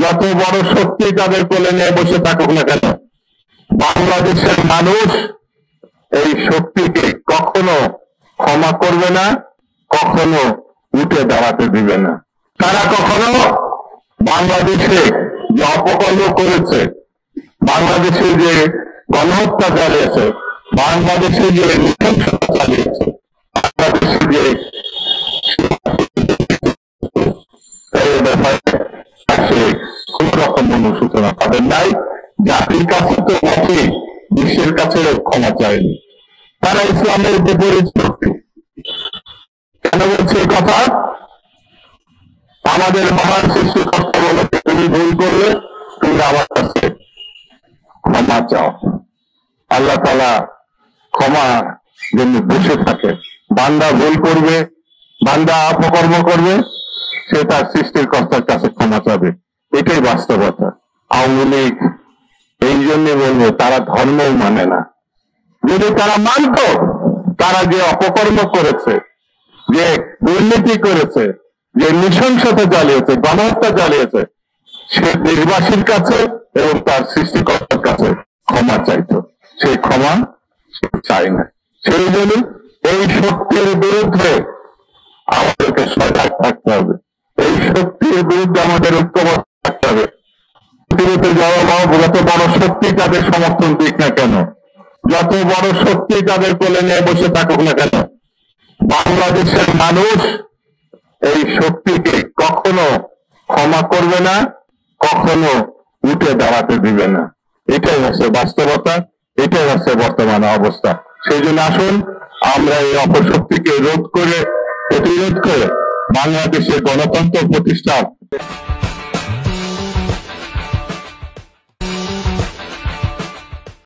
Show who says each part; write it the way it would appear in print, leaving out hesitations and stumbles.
Speaker 1: যত বড় শক্তি তাদের কোলে নিয়ে বসে থাকুক না কেন, বাংলাদেশের মানুষ এই শক্তিকে কখনো ক্ষমা করবে না, কখনো উঠে দাঁড়াতে দিবে না। তারা কখনো বাংলাদেশে যে অপকর্ম করেছে, বাংলাদেশে যে গণহত্যা চালিয়েছে, বাংলাদেশে যে নৃশংসতা চালিয়েছে, বাংলাদেশে যে কোন রকম অনুশোচনা তাদের নাই। জাতির কাছে তো আছে, বিশ্বের কাছে ক্ষমা চায়নি। তারা ইসলামের বিপরীত শক্তি। কেন বলছে এই কথা? আমাদের মহান সৃষ্টিকর্তা বলে, তুমি ভুল করলে তুমি আমার কাছে ক্ষমা চাও। আল্লাহ তাআলা ক্ষমা জন্য বসে থাকে। বান্দা ভুল করবে, বান্দা অপকর্ম করবে, সে তার সৃষ্টিকর্তার কাছে ক্ষমা চাবে। এটাই বাস্তবতা। আওয়ামী লীগ এই জন্য বলবো, তারা ধর্মও মানে না। যদি তারা মানত, তারা যে অপকর্ম করেছে, যে দুর্নীতি করেছে, যে নৃশংসতা চালিয়েছে, গণহত্যা চালিয়েছে, সে দেশবাসীর কাছে এবং তার সৃষ্টিকর্তার কাছে ক্ষমা চাইতো। সেই ক্ষমা সে চায় না। সেই জন্য এই শক্তির বিরুদ্ধে আমাদেরকে সজাগ থাকতে হবে। এই শক্তির বিরুদ্ধে আমাদের ঐক্যবদ্ধ থাকতে হবে। যত বড় শক্তি তাদের সমর্থন দিক না কেন, যত বড় শক্তি তাদের কোলে নিয়ে বসে থাকুক না কেন, বাংলাদেশের মানুষ এই শক্তিকে কখনো ক্ষমা করবে না, কখনো উঠে দাঁড়াতে দিবে না। এটাই হচ্ছে বাস্তবতা, এটাই হচ্ছে বর্তমান অবস্থা। সেই জন্য আসুন আমরা এই অপশক্তিকে রোধ করে, প্রতিরোধ করে বাংলাদেশের গণতন্ত্র প্রতিষ্ঠা